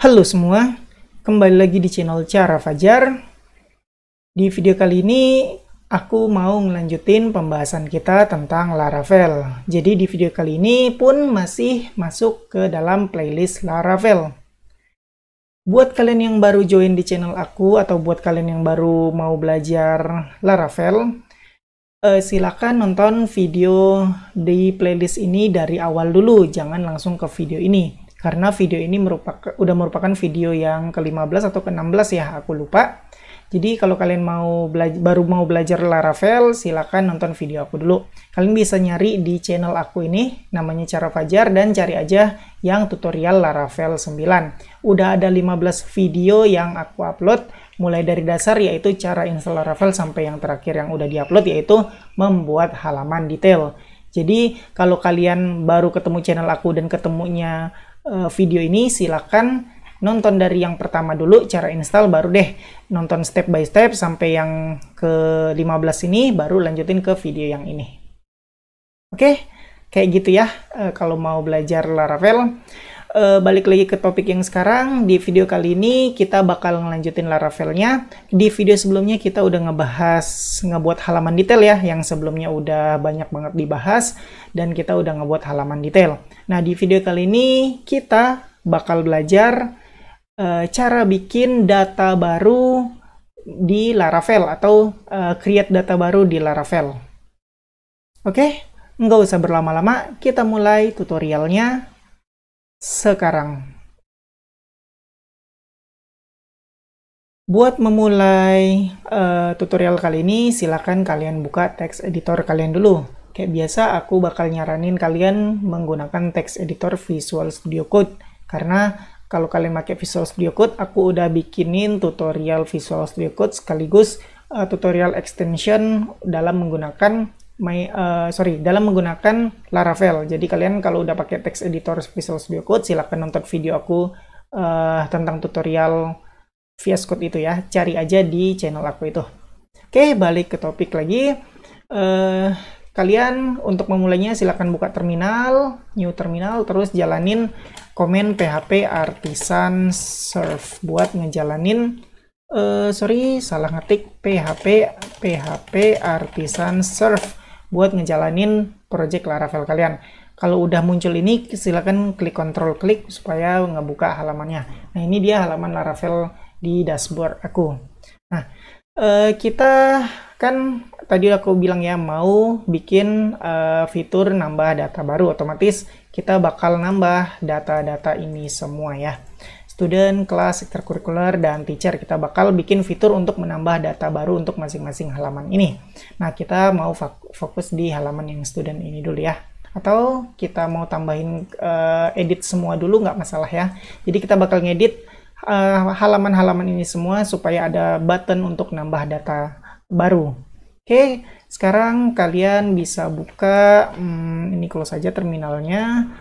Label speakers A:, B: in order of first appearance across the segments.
A: Halo semua, kembali lagi di channel Cara Fajar. Di video kali ini aku mau ngelanjutin pembahasan kita tentang Laravel. Jadi di video kali ini pun masih masuk ke dalam playlist Laravel. Buat kalian yang baru join di channel aku atau buat kalian yang baru mau belajar Laravel, silakan nonton video di playlist ini dari awal dulu, jangan langsung ke video ini. Karena video ini udah merupakan video yang ke-15 atau ke-16 ya, aku lupa. Jadi kalau kalian baru mau belajar Laravel, silakan nonton video aku dulu. Kalian bisa nyari di channel aku ini, namanya Cara Fajar, dan cari aja yang tutorial Laravel 9. Udah ada 15 video yang aku upload, mulai dari dasar yaitu cara install Laravel sampai yang terakhir yang udah diupload yaitu membuat halaman detail. Jadi kalau kalian baru ketemu channel aku dan ketemunya video ini, silakan nonton dari yang pertama dulu cara install, baru deh nonton step by step sampai yang ke-15 ini, baru lanjutin ke video yang ini. Oke, kayak gitu ya kalau mau belajar Laravel. Balik lagi ke topik yang sekarang. Di video kali ini kita bakal ngelanjutin Laravelnya. Di video sebelumnya kita udah ngebuat halaman detail ya, yang sebelumnya udah banyak banget dibahas, dan kita udah ngebuat halaman detail. Nah, di video kali ini kita bakal belajar cara bikin data baru di Laravel atau create data baru di Laravel. Oke, nggak usah berlama-lama, kita mulai tutorialnya sekarang. Buat memulai tutorial kali ini, silakan kalian buka text editor kalian dulu. Kayak biasa, aku bakal nyaranin kalian menggunakan text editor Visual Studio Code. Karena kalau kalian pakai Visual Studio Code, aku udah bikinin tutorial Visual Studio Code sekaligus tutorial extension dalam menggunakan dalam menggunakan Laravel. Jadi kalian kalau udah pakai text editor Visual Studio Code, silahkan nonton video aku tentang tutorial VS Code itu ya. Cari aja di channel aku itu. Oke, balik ke topik lagi. Kalian untuk memulainya silahkan buka terminal, new terminal, terus jalanin command php artisan serve buat ngejalanin salah ngetik php artisan serve buat ngejalanin project Laravel kalian. Kalau udah muncul ini, silakan klik Ctrl klik supaya ngebuka halamannya. Nah, ini dia halaman Laravel di dashboard aku. Nah, kita kan tadi aku bilang ya mau bikin fitur nambah data baru. Otomatis kita bakal nambah data-data ini semua ya. Student, kelas, ekstrakurikuler, dan teacher. Kita bakal bikin fitur untuk menambah data baru untuk masing-masing halaman ini. Nah, kita mau fokus di halaman yang student ini dulu ya. Atau kita mau tambahin edit semua dulu, nggak masalah ya. Jadi kita bakal ngedit halaman-halaman ini semua supaya ada button untuk nambah data baru. Oke, sekarang kalian bisa buka, ini close aja terminalnya.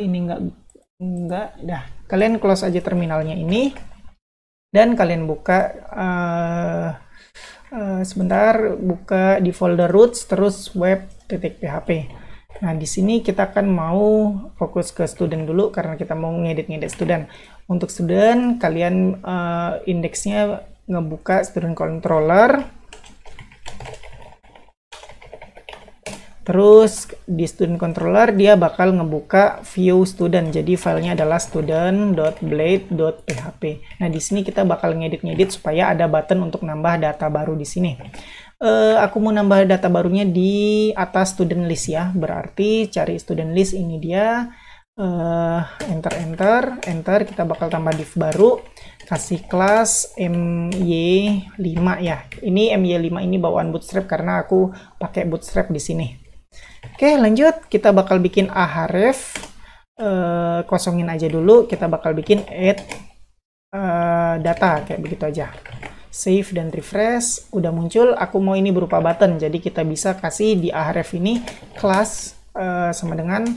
A: Ini enggak, dah. Kalian close aja terminalnya ini dan kalian buka sebentar, buka di folder roots terus web.php. Nah, di sini kita akan mau fokus ke student dulu karena kita mau ngedit student. Untuk student, kalian indeksnya ngebuka student controller. Terus di student controller dia bakal ngebuka view student. Jadi filenya adalah student.blade.php. Nah, di sini kita bakal ngedit supaya ada button untuk nambah data baru di sini. Aku mau nambah data barunya di atas student list ya. Berarti cari student list, ini dia. Enter, kita bakal tambah div baru. Kasih kelas my5 ya. Ini my5 ini bawaan Bootstrap karena aku pakai Bootstrap di sini. Oke, lanjut. Kita bakal bikin ahref, kosongin aja dulu. Kita bakal bikin add data, kayak begitu aja. Save dan refresh. Udah muncul. Aku mau ini berupa button. Jadi kita bisa kasih di ahref ini kelas sama dengan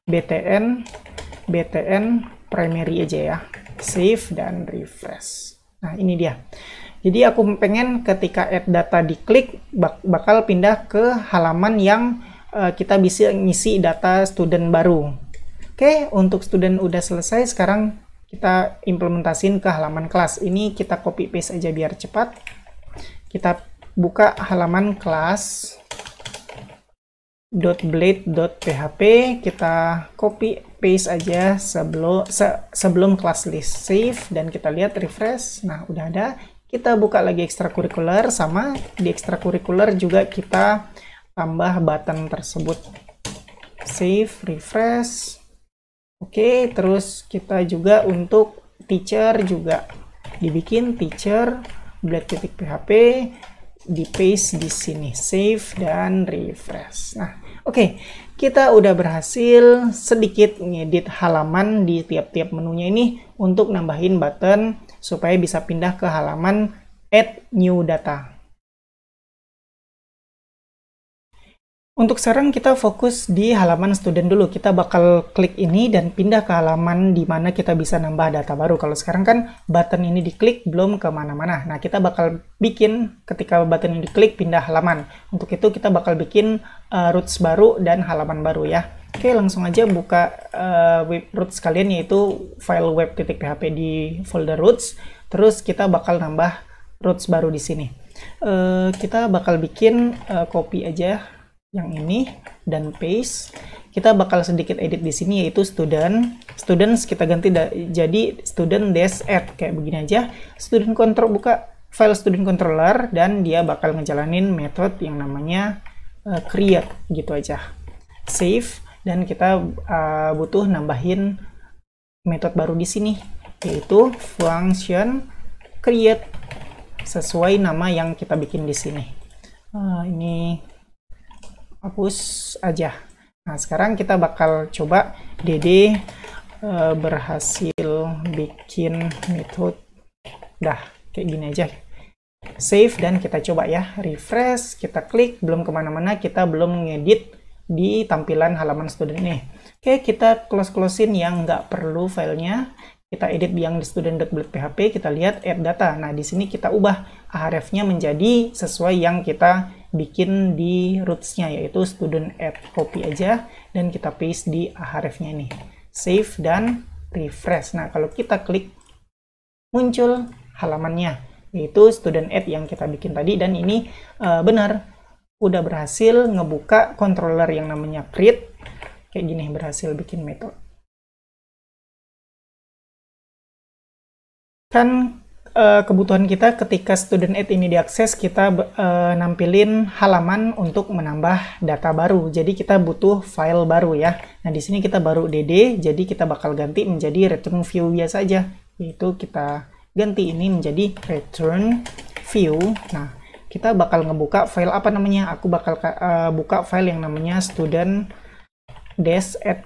A: btn primary aja ya. Save dan refresh. Nah, ini dia. Jadi aku pengen ketika add data diklik bakal pindah ke halaman yang kita bisa ngisi data student baru. Oke, untuk student udah selesai. Sekarang kita implementasin ke halaman kelas. Ini kita copy paste aja biar cepat. Kita buka halaman kelas .blade.php, kita copy paste aja sebelum kelas list, save, dan kita lihat refresh. Nah, udah ada. Kita buka lagi ekstrakurikuler, sama di ekstrakurikuler juga kita tambah button tersebut, save, refresh. Oke, terus kita juga untuk teacher juga dibikin teacher blade.php, di paste di sini, save dan refresh. Nah, oke, kita udah berhasil sedikit ngedit halaman di tiap-tiap menunya ini untuk nambahin button supaya bisa pindah ke halaman add new data. Untuk sekarang kita fokus di halaman student dulu. Kita bakal klik ini dan pindah ke halaman di mana kita bisa nambah data baru. Kalau sekarang kan button ini diklik belum kemana-mana. Nah, kita bakal bikin ketika button ini diklik pindah halaman. Untuk itu kita bakal bikin roots baru dan halaman baru ya. Oke, langsung aja buka web roots kalian, yaitu file web.php di folder roots. Terus kita bakal nambah roots baru di sini. Kita bakal bikin copy aja yang ini dan paste. Kita bakal sedikit edit di sini, yaitu students kita ganti jadi student-add kayak begini aja. Student control, buka file student controller dan dia bakal ngejalanin metode yang namanya create gitu aja. Save, dan kita butuh nambahin metode baru di sini, yaitu function create sesuai nama yang kita bikin di sini. Ini hapus aja. Nah, sekarang kita bakal coba Dede berhasil bikin metode. Dah, kayak gini aja. Save dan kita coba ya. Refresh, kita klik, belum kemana-mana, kita belum ngedit di tampilan halaman student ini. Oke, kita close-closein yang nggak perlu filenya. Kita edit yang di student.blade.php, kita lihat add data. Nah, di sini kita ubah href-nya menjadi sesuai yang kita bikin di roots-nya, yaitu student add. Copy aja dan kita paste di href-nya ini. Save dan refresh. Nah, kalau kita klik muncul halamannya, yaitu student add yang kita bikin tadi, dan ini benar udah berhasil ngebuka controller yang namanya create. Kayak gini, berhasil bikin metode. Kan kebutuhan kita ketika student add ini diakses, kita nampilin halaman untuk menambah data baru. Jadi kita butuh file baru ya. Nah, di sini kita baru dd, jadi kita bakal ganti menjadi return view biasa aja. Yaitu kita ganti ini menjadi return view. Nah, kita bakal ngebuka file apa namanya? Aku bakal buka file yang namanya student-add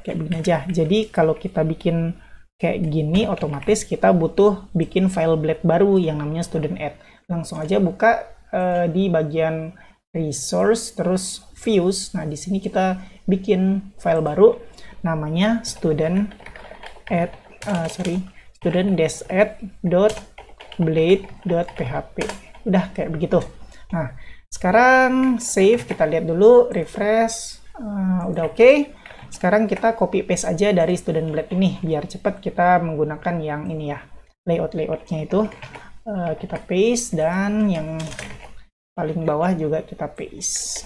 A: kayak begini aja. Jadi kalau kita bikin kayak gini, otomatis kita butuh bikin file blade baru yang namanya student-add. Langsung aja buka di bagian resource, terus views. Nah, di sini kita bikin file baru namanya student-add.blade.php. Udah kayak begitu. Nah, sekarang save, kita lihat dulu, refresh, udah oke. Sekarang kita copy paste aja dari student blade ini biar cepat. Kita menggunakan yang ini ya, layoutnya itu kita paste, dan yang paling bawah juga kita paste.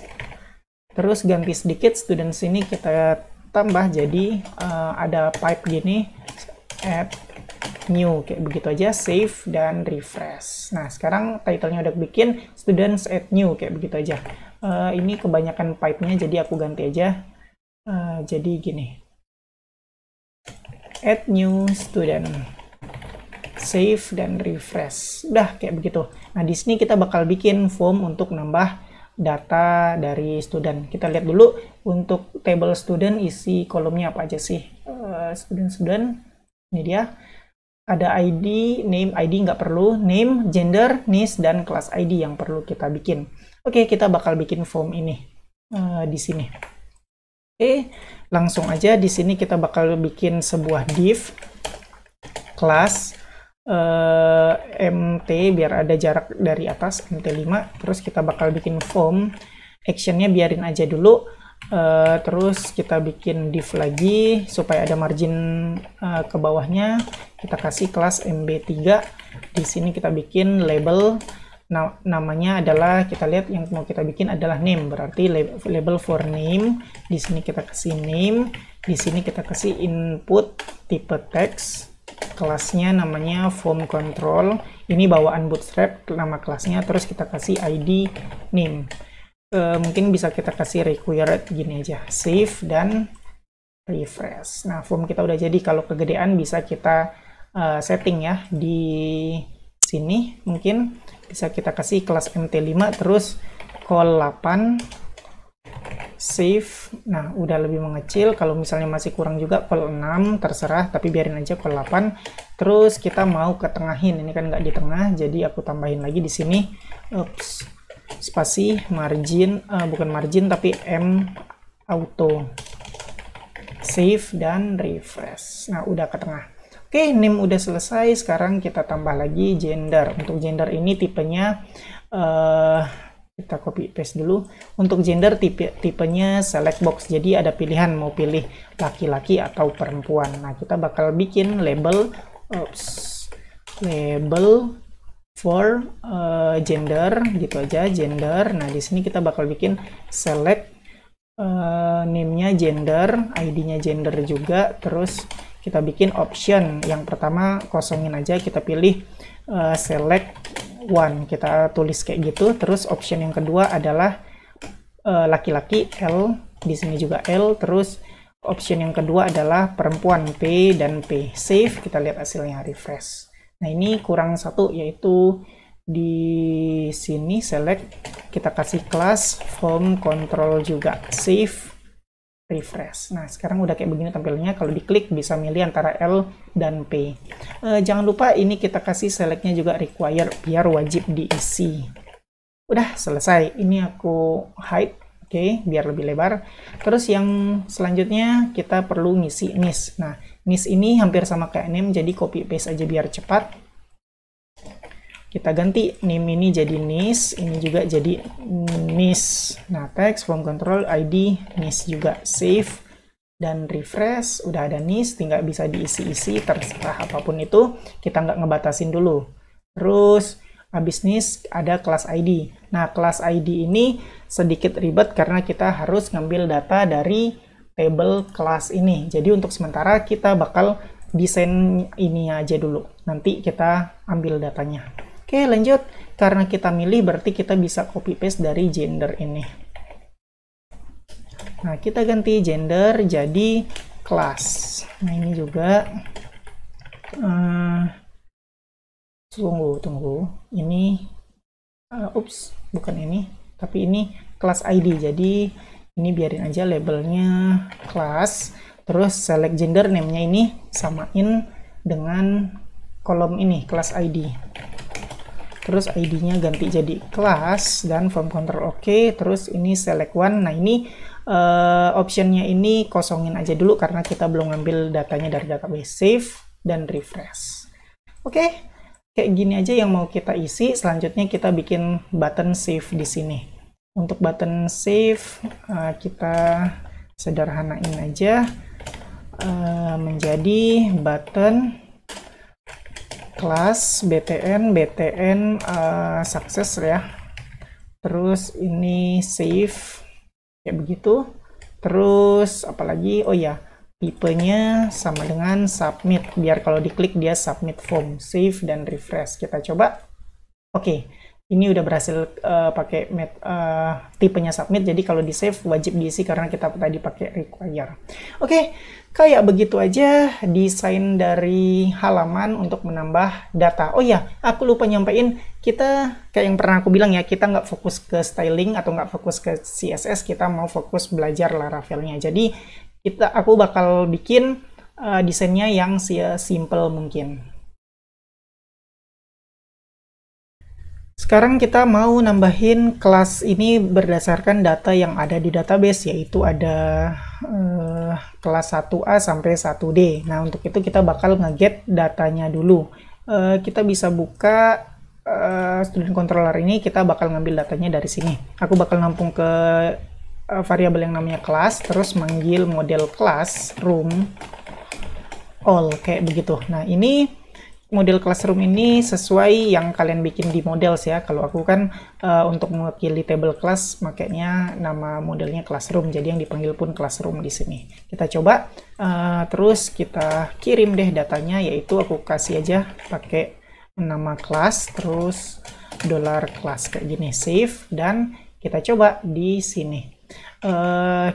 A: Terus ganti sedikit student sini, kita tambah jadi ada pipe gini, add new kayak begitu aja. Save dan refresh. Nah, sekarang title-nya udah bikin, students add new kayak begitu aja. Ini kebanyakan pipe-nya, jadi aku ganti aja. Jadi gini, add new student, save dan refresh. Udah kayak begitu. Nah, di sini kita bakal bikin form untuk nambah data dari student. Kita lihat dulu untuk table student isi kolomnya apa aja sih. Student, ini dia. Ada ID, name, ID nggak perlu, name, gender, niche, dan class ID yang perlu kita bikin. Oke, kita bakal bikin form ini di sini. Oke, langsung aja di sini kita bakal bikin sebuah div kelas mt, biar ada jarak dari atas, mt5. Terus kita bakal bikin form, actionnya biarin aja dulu Terus kita bikin div lagi supaya ada margin ke bawahnya. Kita kasih kelas mb3. Di sini kita bikin label. Nah, namanya adalah, kita lihat yang mau kita bikin adalah name, berarti label for name. Di sini kita kasih name. Di sini kita kasih input tipe text. Kelasnya namanya form control. Ini bawaan Bootstrap nama kelasnya. Terus kita kasih ID name. Mungkin bisa kita kasih required gini aja, save dan refresh. Nah, form kita udah jadi. Kalau kegedean bisa kita setting ya di sini. Mungkin bisa kita kasih kelas mt5 terus call 8 save. Nah, udah lebih mengecil. Kalau misalnya masih kurang juga call 6, terserah, tapi biarin aja call 8. Terus kita mau ketengahin, ini kan nggak di tengah, jadi aku tambahin lagi di sini. Oops. Spasi margin, bukan margin tapi m auto, save dan refresh. Nah, udah ke tengah. Oke, name udah selesai. Sekarang kita tambah lagi gender. Untuk gender ini tipenya kita copy paste dulu. Untuk gender tipenya select box, jadi ada pilihan mau pilih laki-laki atau perempuan. Nah, kita bakal bikin label label for gender gitu aja, gender. Nah, di sini kita bakal bikin select name-nya gender, ID-nya gender juga. Terus kita bikin option. Yang pertama kosongin aja, kita pilih select one, kita tulis kayak gitu. Terus option yang kedua adalah laki-laki, L. Di sini juga L. Terus option yang kedua adalah perempuan, P dan P. Save, kita lihat hasilnya, refresh. Nah, ini kurang satu, yaitu di sini select, kita kasih kelas form control juga, save, refresh. Nah, sekarang udah kayak begini tampilannya. Kalau diklik bisa milih antara L dan P. Jangan lupa ini kita kasih selectnya juga require biar wajib diisi. Udah selesai. Ini aku hide, oke, biar lebih lebar. Terus yang selanjutnya kita perlu ngisi nis. Nah, nis ini hampir sama kayak name, jadi copy paste aja biar cepat. Kita ganti name ini jadi nis, ini juga jadi nis. Nah, text, form control, ID, nis juga, save dan refresh. Udah ada nis, tinggal bisa diisi-isi, terserah apapun itu. Kita nggak ngebatasin dulu. Terus habis nis ada kelas ID. Nah, kelas ID ini sedikit ribet karena kita harus ngambil data dari table kelas ini. Jadi untuk sementara kita bakal desain ini aja dulu. Nanti kita ambil datanya. Oke, lanjut. Karena kita milih berarti kita bisa copy paste dari gender ini. Nah, kita ganti gender jadi kelas. Nah, ini juga tunggu. Ini bukan ini, tapi ini kelas ID. Jadi ini biarin aja labelnya kelas. Terus select gender, name-nya ini samain dengan kolom ini, kelas ID. Terus ID-nya ganti jadi kelas dan form control oke. Terus ini select one. Nah, ini optionnya ini kosongin aja dulu karena kita belum ngambil datanya dari database. Save dan refresh. Oke, kayak gini aja yang mau kita isi. Selanjutnya kita bikin button save di sini. Untuk button save kita sederhanain aja menjadi button kelas btn success ya. Terus ini save kayak begitu. Terus apalagi, oh ya, tipenya sama dengan submit, biar kalau diklik dia submit form. Save dan refresh, kita coba. Oke, ini udah berhasil pakai tipenya submit, jadi kalau di save wajib diisi karena kita tadi pakai require. Oke, kayak begitu aja desain dari halaman untuk menambah data. Oh ya, aku lupa nyampein, kita kayak yang pernah aku bilang ya, kita nggak fokus ke styling atau nggak fokus ke CSS, kita mau fokus belajar Laravel-nya. Jadi aku bakal bikin desainnya yang simple mungkin. Sekarang kita mau nambahin kelas ini berdasarkan data yang ada di database, yaitu ada kelas 1A sampai 1D. Nah, untuk itu kita bakal nge-get datanya dulu. Kita bisa buka student controller ini, kita bakal ngambil datanya dari sini. Aku bakal nampung ke variabel yang namanya class, terus manggil model class room all kayak begitu. Nah, ini model classroom ini sesuai yang kalian bikin di models ya. Kalau aku kan untuk mewakili table class makanya nama modelnya classroom. Jadi yang dipanggil pun classroom di sini. Kita coba terus kita kirim deh datanya, yaitu aku kasih aja pakai nama class terus $class kayak gini, save, dan kita coba di sini.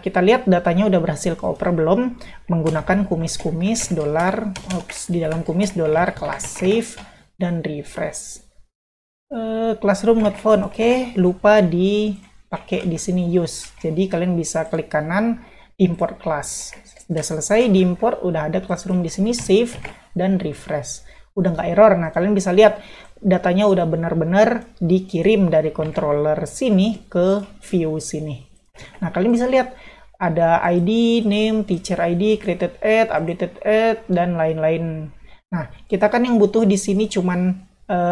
A: Kita lihat datanya udah berhasil keoper belum menggunakan kumis-kumis di dalam kumis $class, save dan refresh. Classroom not found. Oke, lupa dipakai di sini use. Jadi kalian bisa klik kanan import class. Udah selesai diimport, udah ada classroom di sini, save dan refresh. Udah nggak error. Nah, kalian bisa lihat datanya udah benar-benar dikirim dari controller sini ke view sini. Nah, kalian bisa lihat ada ID, name, teacher ID, created at, updated at, dan lain-lain. Nah, kita kan yang butuh di sini cuman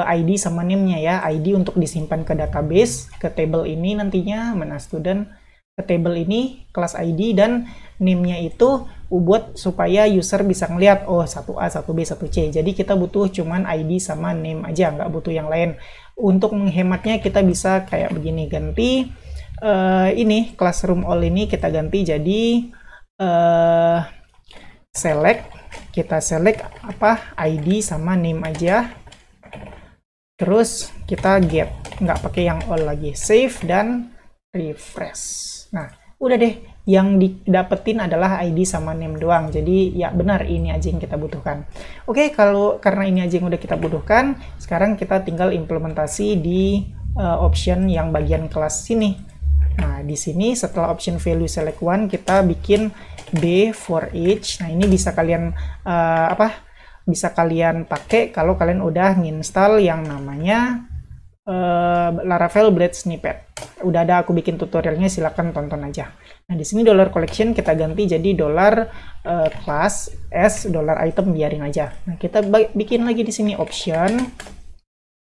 A: ID sama name-nya ya. ID untuk disimpan ke database, ke table ini nantinya, mana student, ke table ini, kelas ID, dan name-nya itu buat supaya user bisa ngeliat, oh 1A, 1B, 1C. Jadi kita butuh cuman ID sama name aja, nggak butuh yang lain. Untuk menghematnya kita bisa kayak begini, ganti ini classroom all ini kita ganti jadi select, kita select apa ID sama name aja, terus kita get, nggak pakai yang all lagi, save dan refresh. Nah, udah deh, yang didapetin adalah ID sama name doang. Jadi ya benar, ini aja yang kita butuhkan. Oke, karena ini aja yang udah kita butuhkan, sekarang kita tinggal implementasi di option yang bagian kelas sini. Nah, di sini setelah option value select one, kita bikin B for each. Nah, ini bisa kalian bisa kalian pakai kalau kalian udah nginstal yang namanya Laravel Blade Snippet. Udah ada aku bikin tutorialnya, silahkan tonton aja. Nah, di sini $collection kita ganti jadi $class as $item, biarin aja. Nah, kita bikin lagi di sini option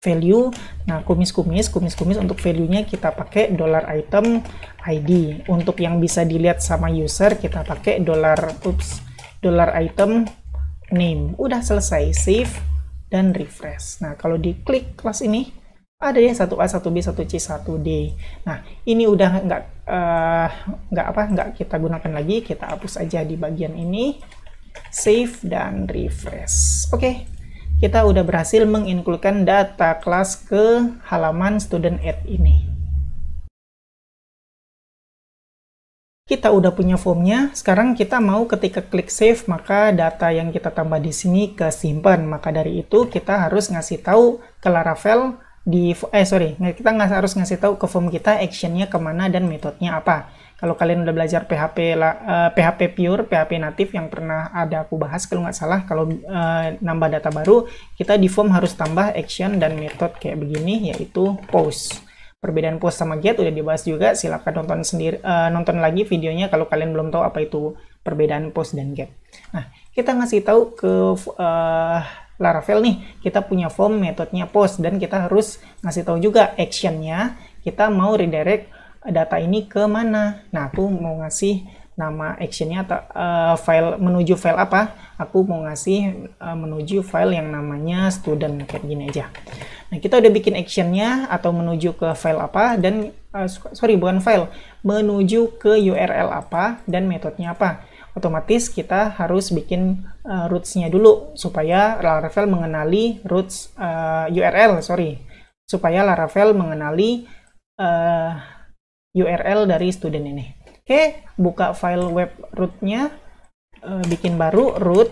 A: value. Nah, kumis-kumis untuk value-nya kita pakai $item ID. Untuk yang bisa dilihat sama user kita pakai $item name. Udah selesai, save dan refresh. Nah, kalau diklik kelas ini ada ya 1A, 1B, 1C, 1D. Nah, ini udah nggak kita gunakan lagi, kita hapus aja di bagian ini, save dan refresh. Oke, kita udah berhasil menginkludkan data kelas ke halaman student add ini. Kita udah punya formnya, sekarang kita mau ketika klik save, maka data yang kita tambah di sini kesimpan. Maka dari itu kita harus ngasih tahu ke Laravel kita nggak harus ngasih tahu ke form kita actionnya kemana dan metodenya apa. Kalau kalian udah belajar PHP pure, PHP natif yang pernah ada aku bahas kalau nggak salah, kalau nambah data baru, kita di form harus tambah action dan metode kayak begini, yaitu post. Perbedaan post sama get udah dibahas juga, silahkan nonton lagi videonya kalau kalian belum tahu apa itu perbedaan post dan get. Nah, kita ngasih tahu ke Laravel nih, kita punya form metodenya post, dan kita harus ngasih tahu juga actionnya, kita mau redirect data ini ke mana. Nah, aku mau ngasih nama actionnya atau menuju file apa, aku mau ngasih menuju file yang namanya student, kayak gini aja. Nah, kita udah bikin actionnya atau menuju ke file apa, dan bukan file, menuju ke URL apa dan metodenya apa. Otomatis kita harus bikin roots-nya dulu supaya Laravel mengenali roots supaya Laravel mengenali URL dari student ini. Oke, buka file web root-nya, bikin baru root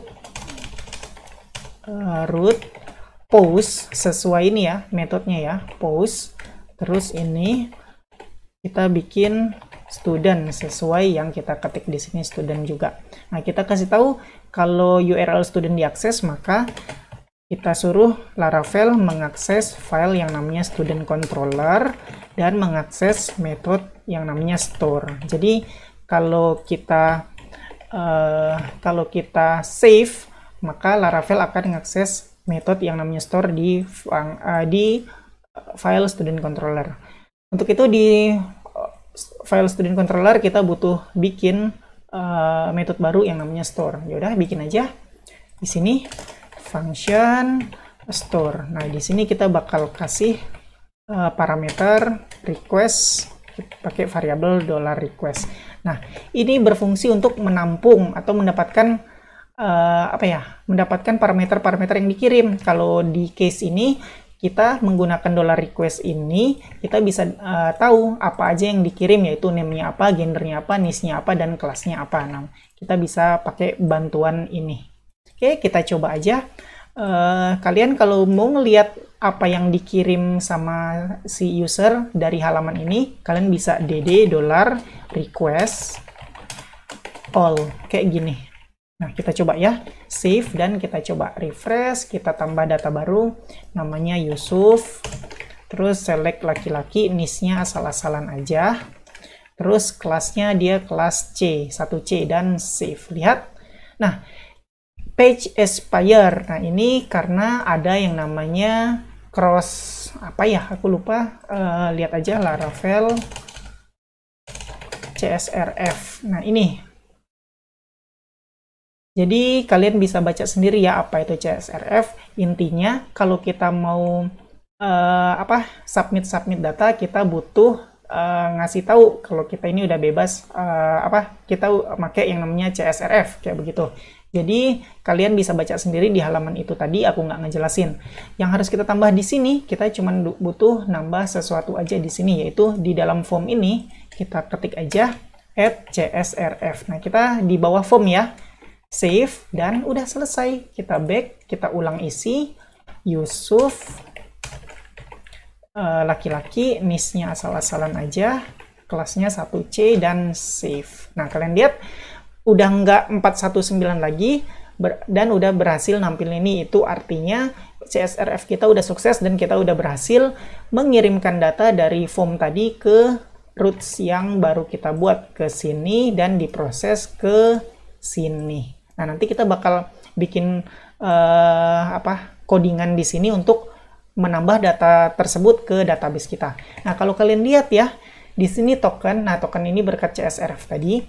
A: post sesuai ini ya metodenya ya, post. Terus ini kita bikin student sesuai yang kita ketik di sini, student juga. Nah, kita kasih tahu kalau URL student diakses, maka kita suruh Laravel mengakses file yang namanya student controller dan mengakses metode yang namanya store. Jadi kalau kita save, maka Laravel akan mengakses metode yang namanya store di file student controller. Untuk itu di file student controller kita butuh bikin metode baru yang namanya store. Ya udah bikin aja. Di sini function store. Nah, di sini kita bakal kasih parameter request pakai variabel $request. Nah, ini berfungsi untuk menampung atau mendapatkan mendapatkan parameter-parameter yang dikirim. Kalau di case ini kita menggunakan $request ini, kita bisa tahu apa aja yang dikirim, yaitu name-nya apa, gendernya apa, niche-nya apa, dan kelasnya apa. Nah, kita bisa pakai bantuan ini. Oke, kita coba aja. Kalian kalau mau ngelihat apa yang dikirim sama si user dari halaman ini, kalian bisa dd $request all, kayak gini. Nah, kita coba ya, save dan kita coba refresh, kita tambah data baru, namanya Yusuf, terus select laki-laki, niche-nya asal-asalan aja, terus kelasnya dia kelas C, 1C, dan save. Lihat, nah, page expire, nah ini karena ada yang namanya cross, aku lupa, lihat aja Laravel CSRF, nah ini. Jadi kalian bisa baca sendiri ya apa itu CSRF. Intinya kalau kita mau submit data, kita butuh ngasih tahu kalau kita ini udah bebas kita pakai yang namanya CSRF kayak begitu. Jadi kalian bisa baca sendiri di halaman itu tadi, aku nggak ngejelasin. Yang harus kita tambah di sini, kita cuma butuh nambah sesuatu aja di sini, yaitu di dalam form ini kita ketik aja add CSRF. Nah, kita di bawah form ya. Save, dan udah selesai. Kita back, kita ulang isi. Yusuf, laki-laki, niche-nya asal-asalan aja, kelasnya 1C, dan save. Nah, kalian lihat, udah nggak 419 lagi, dan udah berhasil nampil ini. Itu artinya CSRF kita udah sukses, dan kita udah berhasil mengirimkan data dari form tadi ke roots yang baru kita buat ke sini, dan diproses ke sini. Nah, nanti kita bakal bikin codingan di sini untuk menambah data tersebut ke database kita. Nah, kalau kalian lihat ya, di sini token, nah token ini berkat CSRF tadi,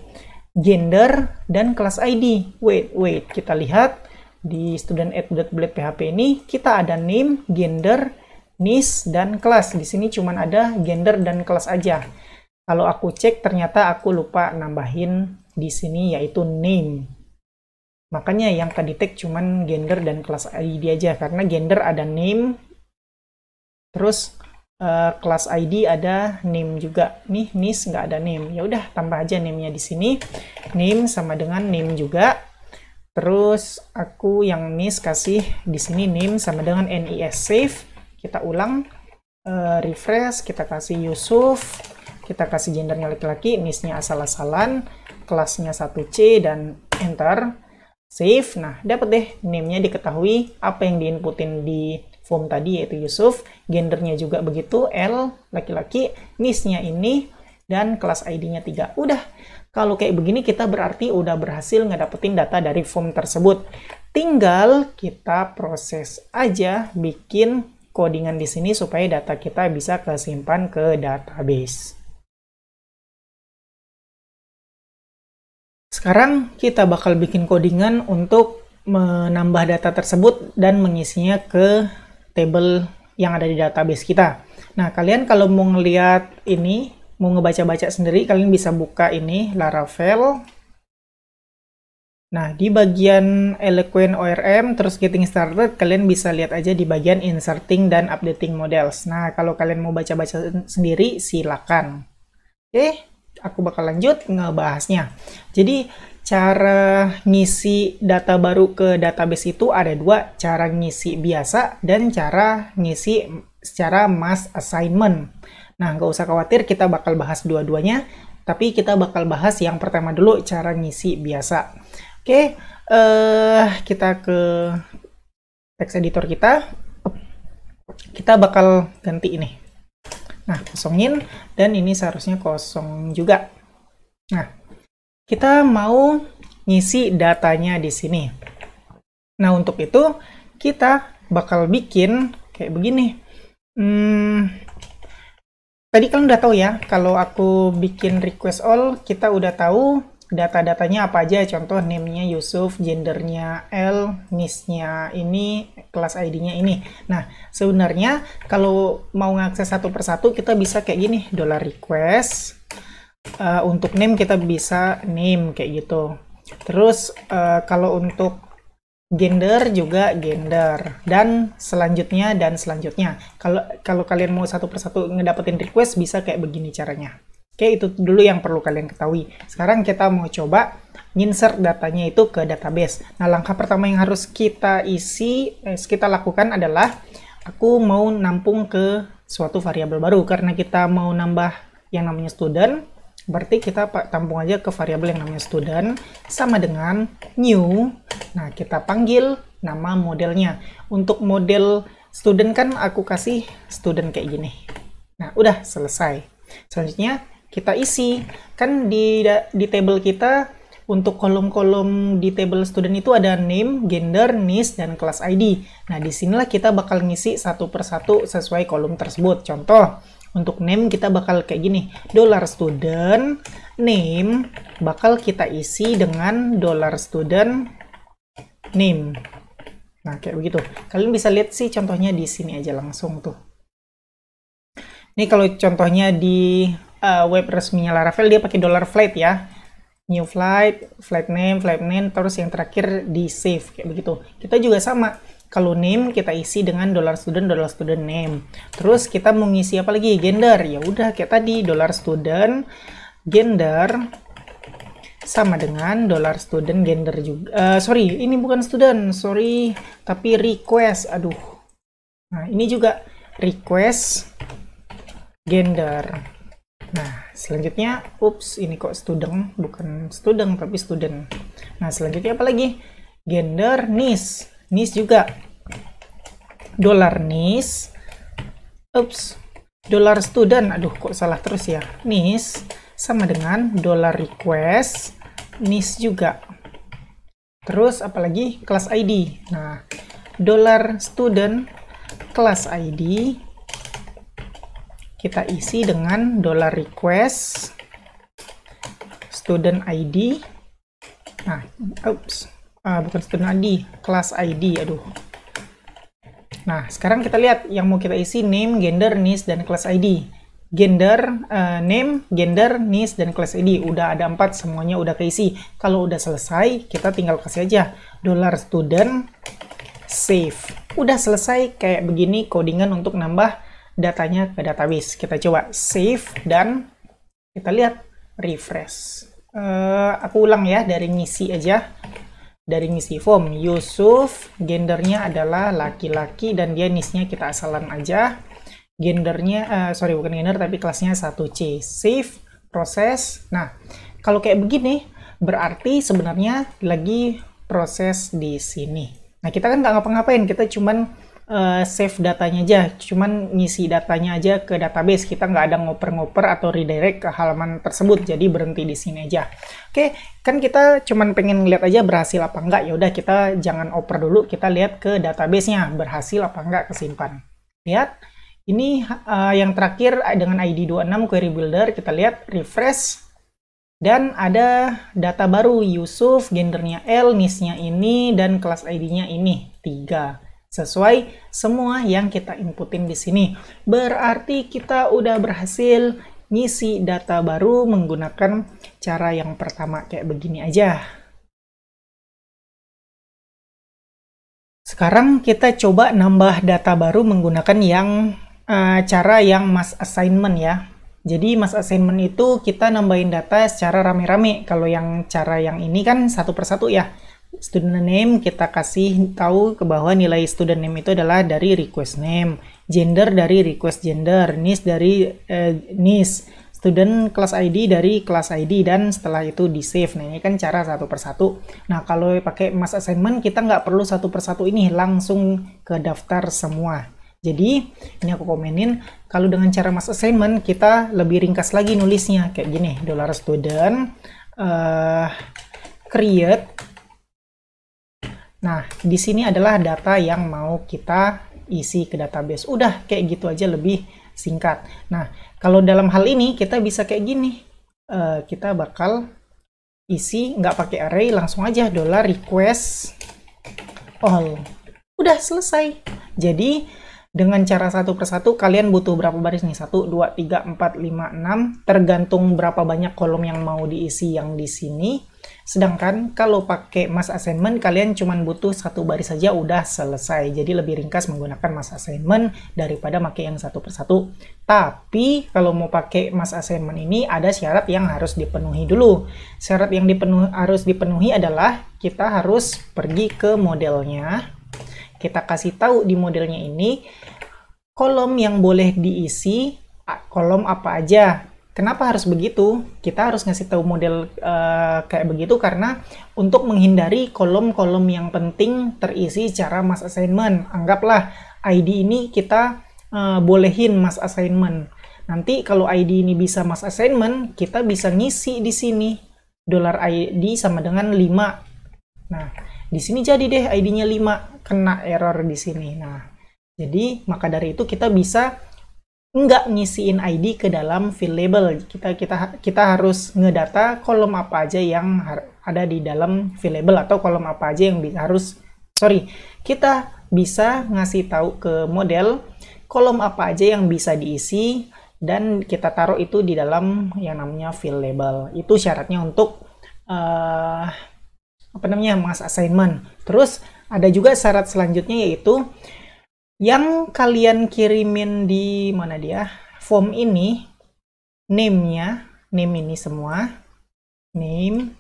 A: gender dan kelas ID. Wait, kita lihat di student@blade.php ini kita ada name, gender, niche, dan kelas. Di sini cuma ada gender dan kelas aja. Kalau aku cek, ternyata aku lupa nambahin di sini yaitu name. Makanya yang kedetek cuman gender dan kelas ID aja, karena gender ada name, terus kelas ID ada name juga. Nih, niche nggak ada name. Ya udah, tambah aja name-nya di sini. Name sama dengan name juga. Terus aku yang niche kasih di sini name sama dengan NIS. Save. Kita ulang, refresh, kita kasih Yusuf, kita kasih gendernya laki-laki, niche-nya asal-asalan, kelasnya 1C, dan enter. Save. Nah, dapat deh name-nya diketahui apa yang diinputin di form tadi, yaitu Yusuf. Gendernya juga begitu, L, laki-laki, niche-nya ini, dan kelas ID-nya 3. Udah, kalau kayak begini kita berarti udah berhasil ngedapetin data dari form tersebut. Tinggal kita proses aja bikin codingan di sini supaya data kita bisa kesimpan ke database. Sekarang kita bakal bikin codingan untuk menambah data tersebut dan mengisinya ke table yang ada di database kita. Nah, kalian kalau mau ngeliat ini, mau ngebaca-baca sendiri, kalian bisa buka ini, Laravel. Nah, di bagian Eloquent ORM, terus Getting Started, kalian bisa lihat aja di bagian Inserting dan Updating Models. Nah, kalau kalian mau baca-baca sendiri, silakan. Oke, aku bakal lanjut ngebahasnya. Jadi, cara ngisi data baru ke database itu ada dua, cara ngisi biasa dan cara ngisi secara mass assignment. Nah, nggak usah khawatir, kita bakal bahas dua-duanya, tapi kita bakal bahas yang pertama dulu, cara ngisi biasa. Oke, kita ke text editor kita. Kita bakal ganti ini. Nah, kosongin, dan ini seharusnya kosong juga. Nah, kita mau ngisi datanya di sini. Nah, untuk itu kita bakal bikin kayak begini. Tadi kalian udah tahu ya, kalau aku bikin request all, kita udah tahu data-datanya apa aja. Contoh name-nya Yusuf, gendernya L, NIS-nya ini, kelas ID-nya ini. Nah, sebenarnya kalau mau ngakses satu persatu, kita bisa kayak gini, $request. Untuk name kita bisa name kayak gitu. Terus kalau untuk gender juga gender, dan selanjutnya. Kalau kalian mau satu persatu ngedapetin request, bisa kayak begini caranya. Oke, itu dulu yang perlu kalian ketahui. Sekarang kita mau coba insert datanya itu ke database. Nah, langkah pertama yang harus kita lakukan adalah aku mau nampung ke suatu variabel baru. Karena kita mau nambah yang namanya student, berarti kita tampung aja ke variabel yang namanya student, sama dengan new. Nah, kita panggil nama modelnya. Untuk model student kan aku kasih student kayak gini. Nah, udah selesai. Selanjutnya kita isi. Kan di table kita, untuk kolom-kolom di table student itu ada name, gender, NIS, dan kelas ID. Nah, disinilah kita bakal ngisi satu persatu sesuai kolom tersebut. Contoh, untuk name kita bakal kayak gini, $student name bakal kita isi dengan $student name. Nah, kayak begitu. Kalian bisa lihat sih contohnya di sini aja langsung tuh. Ini kalau contohnya di web resminya Laravel, dia pakai $flight ya. New flight, flight name, terus yang terakhir di save kayak begitu. Kita juga sama. Kalau name kita isi dengan $student name. Terus kita mau ngisi apa lagi? Gender. Ya udah kayak tadi, $student gender sama dengan $student gender juga. Sorry, ini bukan student, sorry, tapi request. Aduh. Nah, ini juga request gender. Nah, selanjutnya, ups, ini kok student, bukan student tapi student. Nah, selanjutnya apa lagi? Gender NIS. NIS juga $NIS, ups, $student, aduh kok salah terus ya, NIS sama dengan $request NIS juga. Terus apalagi? Kelas ID. Nah, $student kelas ID kita isi dengan $request student ID. Nah, ups, bukan student ID, kelas ID, aduh. Nah, sekarang kita lihat yang mau kita isi name, gender, NIS, dan kelas ID. Gender, name, gender, NIS, dan kelas ID. Udah ada 4, semuanya udah keisi. Kalau udah selesai, kita tinggal kasih aja $student save. Udah selesai kayak begini codingan untuk nambah datanya ke database. Kita coba save dan kita lihat refresh. Aku ulang ya, dari ngisi aja. Dari ngisi form, Yusuf, gendernya adalah laki-laki dan dia NIS-nya kita asalan aja. Gendernya, sorry bukan gender tapi kelasnya 1C. Save, proses. Nah, kalau kayak begini, berarti sebenarnya lagi proses di sini. Nah, kita kan nggak ngapa-ngapain, kita cuman save datanya aja, cuman ngisi datanya aja ke database. Kita nggak ada ngoper-ngoper atau redirect ke halaman tersebut, jadi berhenti di sini aja. Oke, kan kita cuman pengen lihat aja berhasil apa enggak. Ya udah, kita jangan oper dulu, kita lihat ke database-nya berhasil apa enggak kesimpan. Lihat, ini yang terakhir dengan ID 26 query builder, kita lihat refresh dan ada data baru, Yusuf, gendernya L, NIS-nya ini, dan kelas ID-nya ini 3. Sesuai semua yang kita inputin di sini. Berarti kita udah berhasil ngisi data baru menggunakan cara yang pertama kayak begini aja. Sekarang kita coba nambah data baru menggunakan yang cara yang mass assignment ya. Jadi mass assignment itu kita nambahin data secara rame-rame. Kalau yang cara yang ini kan satu persatu ya. Student name kita kasih tahu ke bahwa nilai student name itu adalah dari request name, gender dari request gender, NIS dari NIS, student class ID dari class ID, dan setelah itu di save. Nah, ini kan cara satu persatu. Nah, kalau pakai mass assignment kita nggak perlu satu persatu ini, langsung ke daftar semua. Jadi ini aku komenin, kalau dengan cara mass assignment kita lebih ringkas lagi nulisnya kayak gini, $student create. Nah, di sini adalah data yang mau kita isi ke database. Udah, kayak gitu aja lebih singkat. Nah, kalau dalam hal ini kita bisa kayak gini. Kita bakal isi nggak pakai array, langsung aja $request all. Udah selesai. Jadi dengan cara satu persatu kalian butuh berapa baris nih? 1, 2, 3, 4, 5, 6. Tergantung berapa banyak kolom yang mau diisi yang di sini. Sedangkan kalau pakai mass assignment kalian cuma butuh 1 baris saja udah selesai. Jadi lebih ringkas menggunakan mass assignment daripada pakai yang satu persatu. Tapi kalau mau pakai mass assignment ini ada syarat yang harus dipenuhi dulu. Syarat yang harus dipenuhi adalah kita harus pergi ke modelnya. Kita kasih tahu di modelnya ini kolom yang boleh diisi, kolom apa aja. Kenapa harus begitu? Kita harus ngasih tahu model kayak begitu karena untuk menghindari kolom-kolom yang penting terisi secara mass assignment. Anggaplah ID ini kita bolehin mass assignment. Nanti kalau ID ini bisa mass assignment, kita bisa ngisi di sini $ID sama dengan 5. Nah, di sini jadi deh ID-nya 5, kena error di sini. Nah, jadi maka dari itu kita bisa nggak ngisiin ID ke dalam field label. Kita harus ngedata kolom apa aja yang ada di dalam field label atau kolom apa aja yang kita bisa ngasih tahu ke model kolom apa aja yang bisa diisi dan kita taruh itu di dalam yang namanya field label. Itu syaratnya untuk mass assignment. Terus ada juga syarat selanjutnya yaitu yang kalian kirimin di mana dia form ini, name ini semua, mana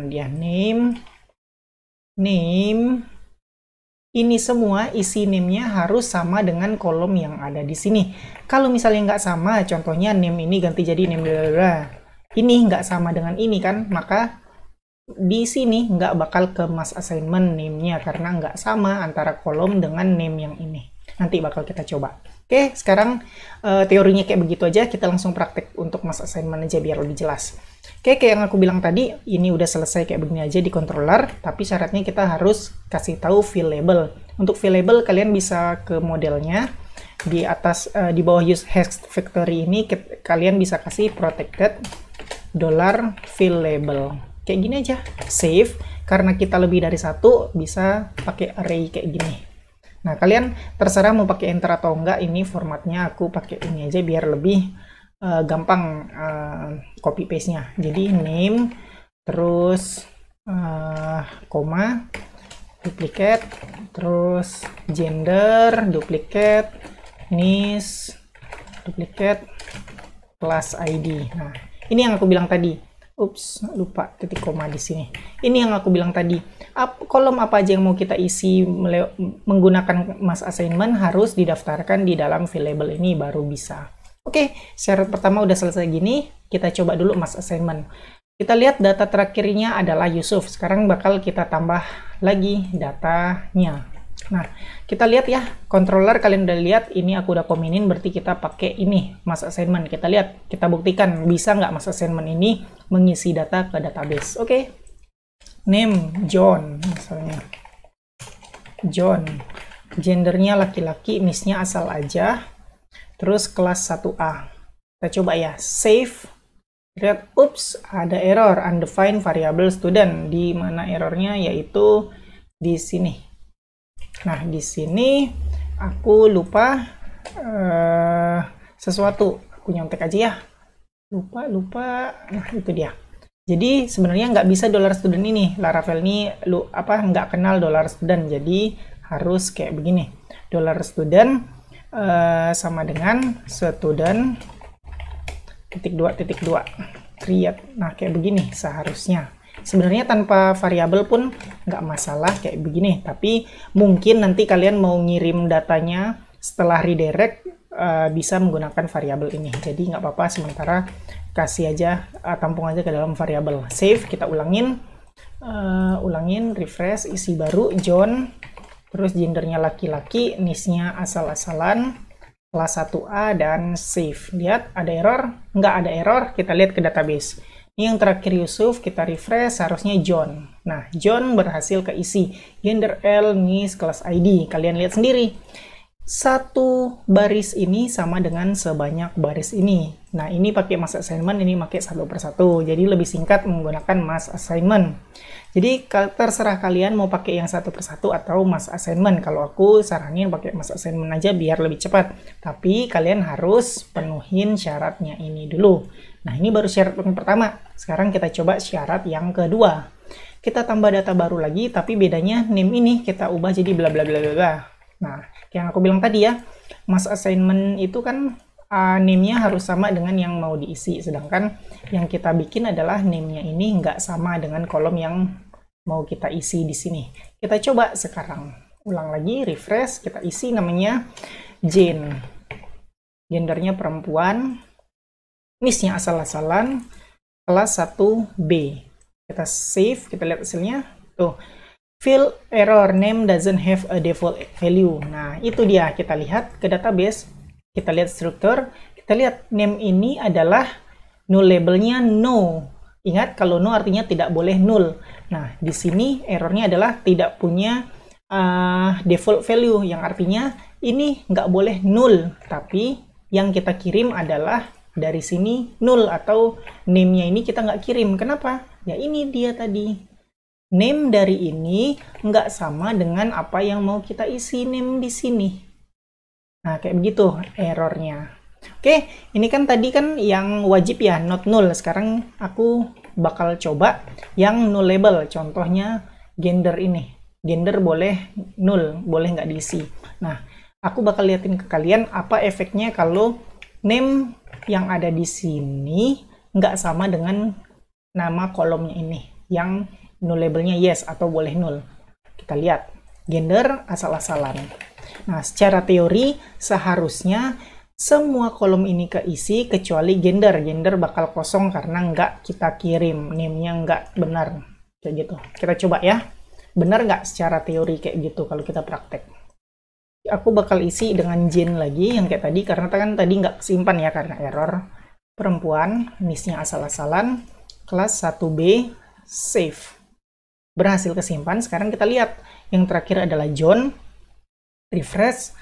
A: dia name ini semua isi name-nya harus sama dengan kolom yang ada di sini. Kalau misalnya nggak sama, contohnya name ini ganti jadi name ini nggak sama dengan ini kan, maka di sini nggak bakal ke mass assignment name-nya karena nggak sama antara kolom dengan name yang ini. Nanti bakal kita coba. Oke, sekarang teorinya kayak begitu aja. Kita langsung praktek untuk mass assignment aja biar lebih jelas. Oke, kayak yang aku bilang tadi, ini udah selesai kayak begini aja di controller, tapi syaratnya kita harus kasih tahu field label. Untuk field label kalian bisa ke modelnya. Di atas, di bawah use hash factory ini kalian bisa kasih protected $field label. Kayak gini aja, save. Karena kita lebih dari satu, bisa pakai array kayak gini. Nah, kalian terserah mau pakai enter atau enggak. Ini formatnya aku pakai ini aja biar lebih gampang copy paste-nya. Jadi name, terus koma, duplicate, terus gender, duplicate, niche, duplicate, class ID. Nah, ini yang aku bilang tadi. Ups, lupa titik koma di sini. Ini yang aku bilang tadi. Kolom apa aja yang mau kita isi menggunakan mass assignment harus didaftarkan di dalam field label ini baru bisa. Oke, syarat pertama udah selesai gini. Kita coba dulu mass assignment. Kita lihat data terakhirnya adalah Yusuf. Sekarang bakal kita tambah lagi datanya. Nah, kita lihat ya, controller kalian udah lihat, ini aku udah kominin, berarti kita pakai ini, mass assignment. Kita lihat, kita buktikan bisa nggak mass assignment ini mengisi data ke database. Oke. Name, John, misalnya. John. Gendernya laki-laki, niche-nya asal aja. Terus kelas 1A. Kita coba ya, save. Lihat, ups, ada error, undefined variable student. Di mana errornya, yaitu di sini. Nah, di sini aku lupa sesuatu. Aku nyontek aja ya. Lupa. Nah, itu dia. Jadi, sebenarnya nggak bisa $student ini. Laravel ini nggak kenal $student. Jadi, harus kayak begini. $student sama dengan student .2 create. Nah, kayak begini seharusnya. Sebenarnya tanpa variabel pun nggak masalah kayak begini, tapi mungkin nanti kalian mau ngirim datanya setelah redirect bisa menggunakan variabel ini. Jadi nggak apa-apa, sementara kasih aja, tampung aja ke dalam variabel. Save, kita ulangin, refresh, isi baru, John, terus gendernya laki-laki, niche-nya asal-asalan, kelas 1A, dan save. Lihat, ada error? Nggak ada error, kita lihat ke database. Ini yang terakhir Yusuf, kita refresh, harusnya John. Nah, John berhasil keisi. Gender L, niche, kelas ID. Kalian lihat sendiri. satu baris ini sama dengan sebanyak baris ini. Nah, ini pakai mass assignment, ini pakai satu persatu. Jadi lebih singkat menggunakan mass assignment. Jadi terserah kalian mau pakai yang satu persatu atau mass assignment. Kalau aku saranin pakai mass assignment aja biar lebih cepat. Tapi kalian harus penuhin syaratnya ini dulu. Nah, ini baru syarat yang pertama. Sekarang kita coba syarat yang kedua. Kita tambah data baru lagi, tapi bedanya name ini kita ubah jadi bla bla bla bla bla. Nah, yang aku bilang tadi ya, mass assignment itu kan name-nya harus sama dengan yang mau diisi, sedangkan yang kita bikin adalah name-nya ini nggak sama dengan kolom yang mau kita isi di sini. Kita coba sekarang, ulang lagi, refresh, kita isi namanya Jane, gendernya perempuan, miss-nya asal-asalan, kelas 1B. Kita save, kita lihat hasilnya, tuh. Field error name doesn't have a default value. Nah, itu dia. Kita lihat ke database, kita lihat struktur, kita lihat name ini adalah null, labelnya no. Ingat, kalau no artinya tidak boleh null. Nah, di sini errornya adalah tidak punya default value, yang artinya ini nggak boleh null. Tapi yang kita kirim adalah dari sini null, atau name-nya ini kita nggak kirim. Kenapa? Ya ini dia tadi. Name dari ini nggak sama dengan apa yang mau kita isi name di sini. Nah, kayak begitu errornya. Oke, ini kan tadi kan yang wajib ya, not null. Sekarang aku bakal coba yang null label. Contohnya gender ini. Gender boleh null, boleh nggak diisi. Nah, aku bakal liatin ke kalian apa efeknya kalau name yang ada di sini nggak sama dengan nama kolomnya ini. Yang null labelnya yes atau boleh null. Kita lihat gender asal-asalan. Nah, secara teori seharusnya semua kolom ini keisi kecuali gender. Gender bakal kosong karena nggak kita kirim, name-nya nggak benar kayak gitu. Kita coba ya, benar nggak secara teori kayak gitu kalau kita praktek. Aku bakal isi dengan Jane lagi yang kayak tadi, karena kan tadi nggak kesimpan ya karena error. Perempuan, miss-nya asal-asalan, kelas 1B, save. Berhasil kesimpan. Sekarang kita lihat yang terakhir adalah John, refresh.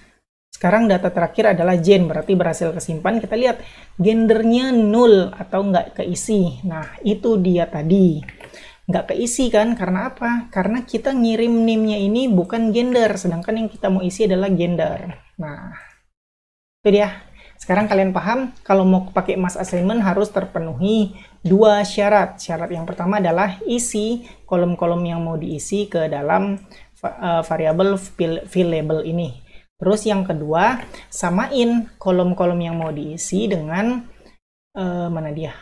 A: Sekarang data terakhir adalah Jane, berarti berhasil kesimpan. Kita lihat gendernya null atau nggak keisi. Nah, itu dia tadi, nggak keisi kan? Karena apa? Karena kita ngirim name-nya ini bukan gender, sedangkan yang kita mau isi adalah gender. Nah, itu dia. Sekarang kalian paham kalau mau pakai mass assignment harus terpenuhi dua syarat. Syarat yang pertama adalah isi kolom-kolom yang mau diisi ke dalam variabel field label ini. Terus yang kedua, samain kolom-kolom yang mau diisi dengan mana dia?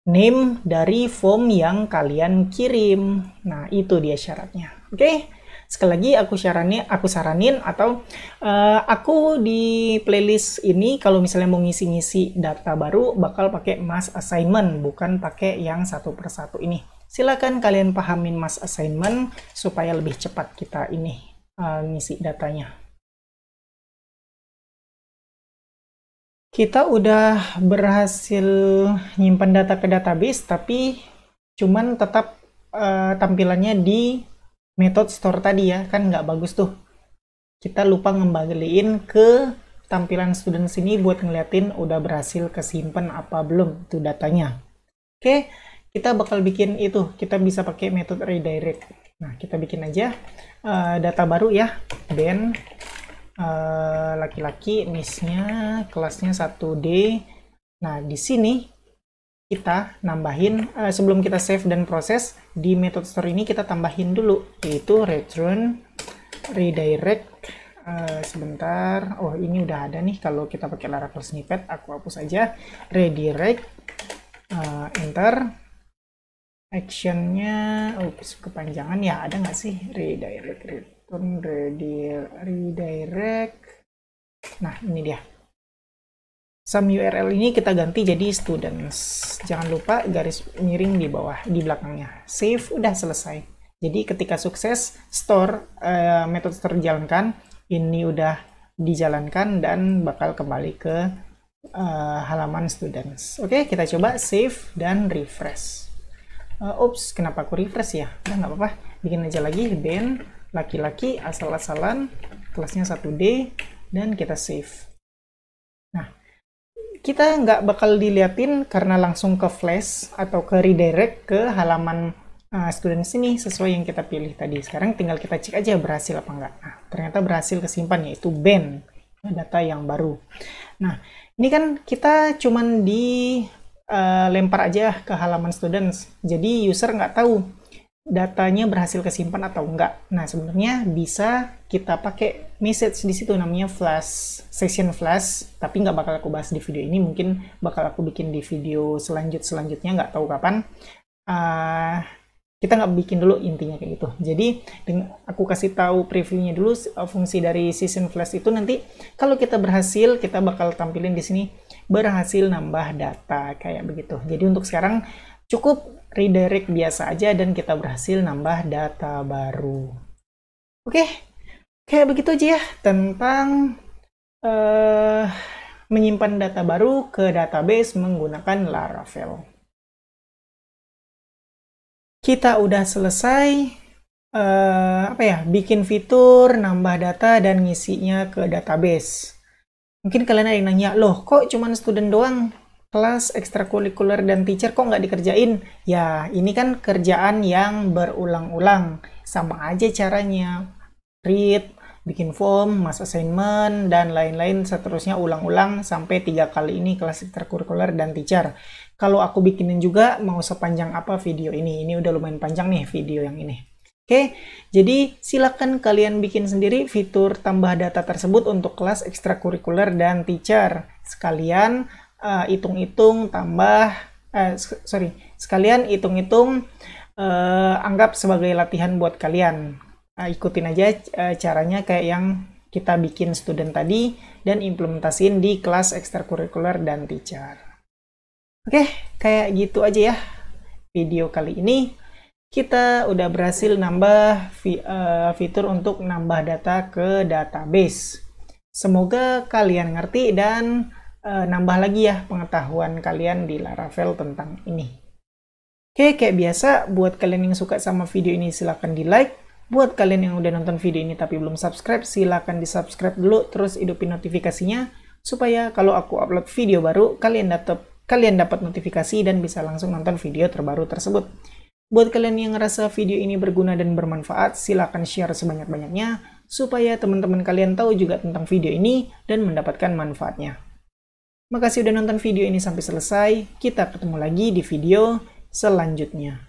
A: Name dari form yang kalian kirim. Nah, itu dia syaratnya. Oke? Sekali lagi aku saranin atau aku di playlist ini kalau misalnya mau ngisi-ngisi data baru bakal pakai mass assignment, bukan pakai yang satu persatu ini. Silakan kalian pahamin mass assignment supaya lebih cepat kita ini ngisi datanya. Kita udah berhasil nyimpan data ke database, tapi cuman tetap tampilannya di method store tadi ya, kan nggak bagus tuh. Kita lupa ngembaliin ke tampilan student sini buat ngeliatin udah berhasil kesimpan apa belum tuh datanya. Oke, kita bakal bikin itu. Kita bisa pakai metode redirect. Nah, kita bikin aja data baru ya. Ben laki-laki, miss-nya kelasnya 1D. Nah, di sini kita nambahin, sebelum kita save dan proses, di method store ini kita tambahin dulu, yaitu return redirect. Sebentar, oh ini udah ada nih kalau kita pakai Laravel snippet, aku hapus aja. Redirect, enter, actionnya, kepanjangan ya, ada nggak sih? Redirect, return, redirect. Nah, ini dia. Sum URL ini kita ganti jadi students. Jangan lupa garis miring di bawah, di belakangnya. Save, udah selesai. Jadi ketika sukses, store, metode store dijalankan, ini udah dijalankan dan bakal kembali ke halaman students. Oke, kita coba save dan refresh. Ups, kenapa aku refresh ya? Udah nggak apa-apa, bikin aja lagi. Ben, laki-laki, asal-asalan, kelasnya 1D, dan kita save. Nah, kita nggak bakal diliatin karena langsung ke flash atau ke redirect ke halaman student sini sesuai yang kita pilih tadi. Sekarang tinggal kita cek aja berhasil apa enggak. Nah, ternyata berhasil kesimpan, yaitu Ben, data yang baru. Nah, ini kan kita cuman lempar aja ke halaman students, jadi user nggak tahu datanya berhasil kesimpan atau enggak. Nah, sebenarnya bisa kita pakai message di situ, namanya flash, session flash, tapi nggak bakal aku bahas di video ini, mungkin bakal aku bikin di video selanjutnya, nggak tahu kapan. Kita nggak bikin dulu, intinya kayak gitu. Jadi aku kasih tahu previewnya dulu, fungsi dari session flash itu nanti kalau kita berhasil, kita bakal tampilin di sini berhasil nambah data kayak begitu. Jadi untuk sekarang cukup redirect biasa aja dan kita berhasil nambah data baru. Oke, kayak begitu aja ya tentang menyimpan data baru ke database menggunakan Laravel. Kita udah selesai bikin fitur, nambah data, dan ngisinya ke database. Mungkin kalian ada yang nanya, loh kok cuman student doang? Kelas ekstrakurikuler dan teacher kok nggak dikerjain? Ya, ini kan kerjaan yang berulang-ulang. Sama aja caranya. Read, bikin form, mas assignment, dan lain-lain seterusnya ulang-ulang sampai 3 kali ini kelas ekstrakurikuler dan teacher. Kalau aku bikinin juga mau sepanjang apa video ini. Ini udah lumayan panjang nih video yang ini. Oke, jadi silakan kalian bikin sendiri fitur tambah data tersebut untuk kelas ekstrakurikuler dan teacher. Sekalian hitung-hitung sekalian hitung-hitung anggap sebagai latihan buat kalian. Ikutin aja caranya kayak yang kita bikin student tadi dan implementasiin di kelas ekstrakurikuler dan teacher. Oke, kayak gitu aja ya video kali ini. Kita udah berhasil nambah fitur untuk nambah data ke database. Semoga kalian ngerti dan nambah lagi ya pengetahuan kalian di Laravel tentang ini. Oke, kayak biasa, buat kalian yang suka sama video ini silahkan di like. Buat kalian yang udah nonton video ini tapi belum subscribe, silahkan di subscribe dulu, terus hidupin notifikasinya, supaya kalau aku upload video baru, kalian dapat notifikasi dan bisa langsung nonton video terbaru tersebut. Buat kalian yang ngerasa video ini berguna dan bermanfaat, silahkan share sebanyak-banyaknya, supaya teman-teman kalian tahu juga tentang video ini dan mendapatkan manfaatnya. Makasih udah nonton video ini sampai selesai, kita ketemu lagi di video selanjutnya.